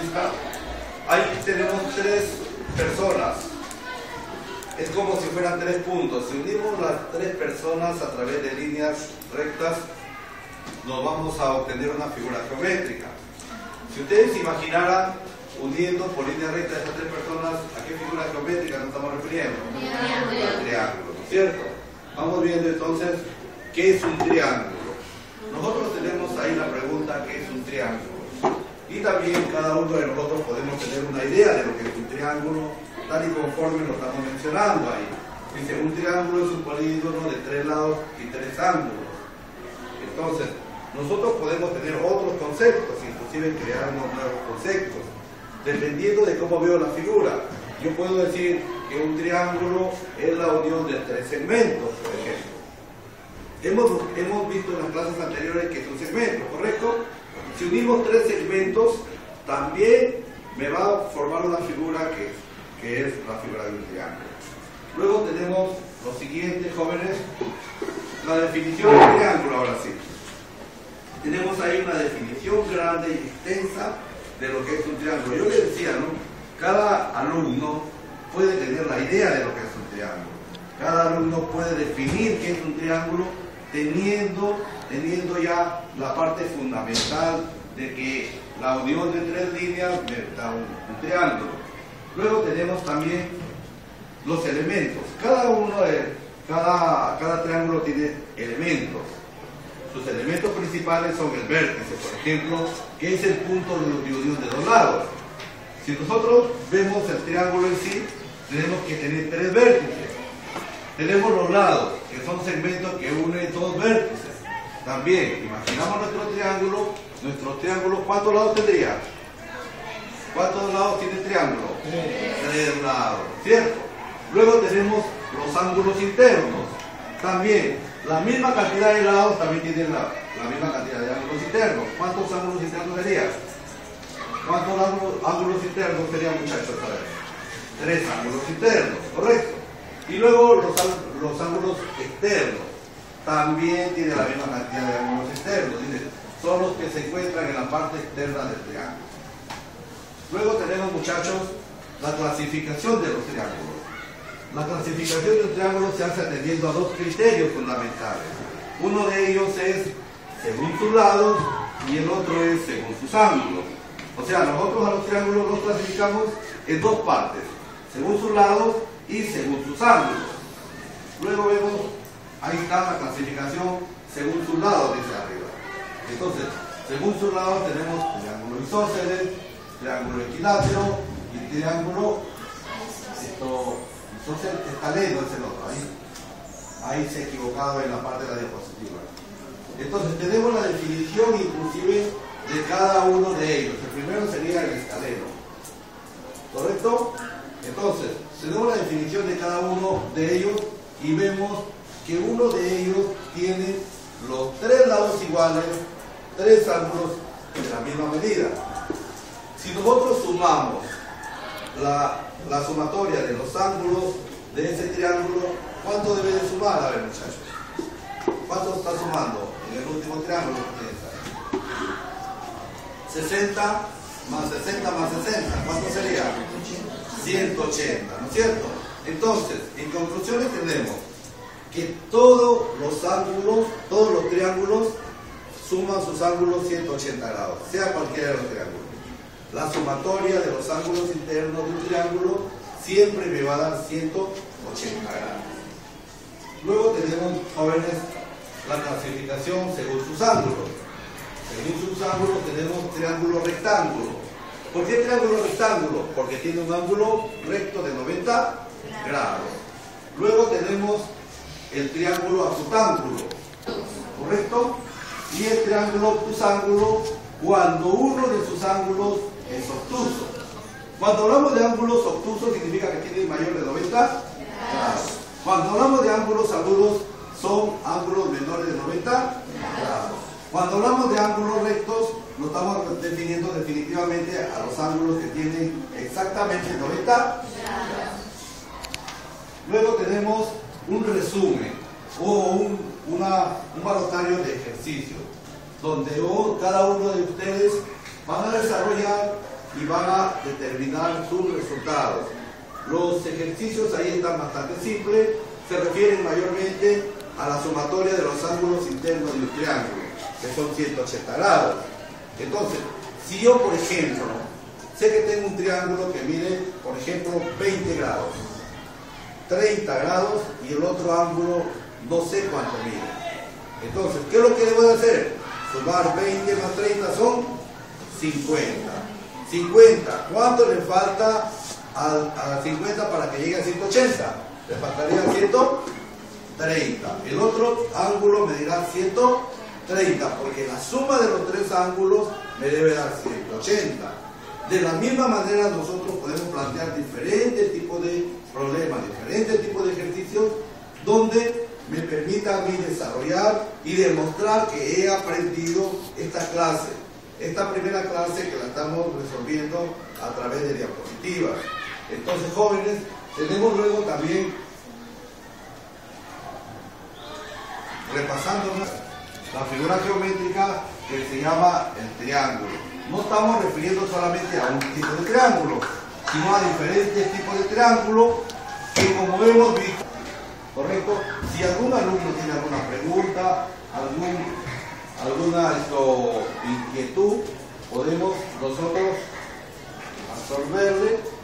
vista, ahí tenemos tres personas. Es como si fueran tres puntos. Si unimos las tres personas a través de líneas rectas, nos vamos a obtener una figura geométrica. Si ustedes se imaginaran uniendo por línea recta a estas tres personas, ¿a qué figura geométrica nos estamos refiriendo? Al triángulo, ¿no es cierto? Vamos viendo entonces qué es un triángulo. Nosotros tenemos ahí la pregunta ¿qué es un triángulo? Y también cada uno de nosotros podemos tener una idea de lo que es un triángulo, tal y conforme lo estamos mencionando ahí. Dice, un triángulo es un polígono de 3 lados y 3 ángulos. Entonces, nosotros podemos tener otros conceptos, inclusive crear unos nuevos conceptos, dependiendo de cómo veo la figura. Yo puedo decir que un triángulo es la unión de 3 segmentos, por ejemplo. Hemos visto en las clases anteriores que es un segmento, ¿correcto? Si unimos 3 segmentos, también me va a formar una figura que es la figura de un triángulo. Luego tenemos lo siguiente, jóvenes, la definición del triángulo, ahora sí. Tenemos ahí una definición grande y extensa de lo que es un triángulo. Yo les decía, ¿no? Cada alumno puede tener la idea de lo que es un triángulo. Cada alumno puede definir qué es un triángulo teniendo ya la parte fundamental de que la unión de 3 líneas me da un triángulo. Luego tenemos también los elementos. Cada triángulo tiene elementos. Sus elementos principales son el vértice, por ejemplo, que es el punto de unión de 2 lados. Si nosotros vemos el triángulo en sí, tenemos que tener 3 vértices. Tenemos los lados, que son segmentos que unen 2 vértices. También, imaginamos nuestro triángulo, ¿cuántos lados tendría? ¿Cuántos lados tiene el triángulo? 3 lados, ¿cierto? Luego tenemos los ángulos internos. También, la misma cantidad de lados también tienen la misma cantidad de ángulos internos. ¿Cuántos ángulos internos serían? ¿Cuántos ángulos internos serían, muchachos? A ver, 3 ángulos internos, ¿correcto? Y luego los ángulos externos también tienen la misma cantidad de ángulos externos. Son los que se encuentran en la parte externa del triángulo. Luego tenemos, muchachos, la clasificación de los triángulos. La clasificación de un triángulo se hace atendiendo a 2 criterios fundamentales. Uno de ellos es según sus lados y el otro es según sus ángulos. O sea, nosotros a los triángulos los clasificamos en 2 partes, según sus lados y según sus ángulos. Luego vemos, ahí está la clasificación según sus lados, dice arriba. Entonces, según sus lados tenemos triángulo isósceles, triángulo equilátero y triángulo escaleno es el otro. Ahí se ha equivocado en la parte de la diapositiva. Entonces tenemos la definición inclusive de cada uno de ellos. El primero sería el escaleno, ¿correcto? Entonces tenemos la definición de cada uno de ellos y vemos que uno de ellos tiene los 3 lados iguales, 3 ángulos de la misma medida. Si nosotros sumamos la sumatoria de los ángulos de ese triángulo, ¿cuánto debe de sumar? A ver, muchachos, ¿cuánto está sumando en el último triángulo? 60 más 60 más 60, ¿cuánto sería? 180, ¿no es cierto? Entonces, en conclusiones tenemos que todos los triángulos suman sus ángulos 180 grados, sea cualquiera de los triángulos. La sumatoria de los ángulos internos de un triángulo siempre me va a dar 180 grados. Luego tenemos, jóvenes, la clasificación según sus ángulos. Según sus ángulos tenemos triángulo rectángulo. ¿Por qué triángulo rectángulo? Porque tiene un ángulo recto de 90 grados. Luego tenemos el triángulo acutángulo, ¿correcto? Y el triángulo obtusángulo cuando uno de sus ángulos es obtuso. Cuando hablamos de ángulos obtusos significa que tienen mayor de 90 grados. Cuando hablamos de ángulos agudos son ángulos menores de 90 grados. Cuando hablamos de ángulos rectos nos estamos definiendo definitivamente a los ángulos que tienen exactamente 90 grados. Luego tenemos un resumen o un balotario de ejercicios donde cada uno de ustedes van a desarrollar y van a determinar sus resultados. Los ejercicios ahí están bastante simples, se refieren mayormente a la sumatoria de los ángulos internos de un triángulo, que son 180 grados. Entonces, si yo, por ejemplo, sé que tengo un triángulo que mide, por ejemplo, 20 grados, 30 grados y el otro ángulo no sé cuánto mide. Entonces, ¿qué es lo que debo de hacer? Sumar 20 más 30 son 50. 50, ¿cuánto le falta a 50 para que llegue a 180? Le faltaría 130. El otro ángulo me dirá 130, porque la suma de los tres ángulos me debe dar 180. De la misma manera nosotros podemos plantear diferentes tipos de problemas, diferentes tipos de ejercicios donde me permita a mí desarrollar y demostrar que he aprendido esta clase, esta primera clase que la estamos resolviendo a través de diapositivas. Entonces, jóvenes, tenemos luego también, repasando la figura geométrica que se llama el triángulo. No estamos refiriendo solamente a un tipo de triángulo, sino a diferentes tipos de triángulo que, como hemos visto, ¿correcto? Si algún alumno tiene alguna pregunta, alguna inquietud, podemos nosotros absorberle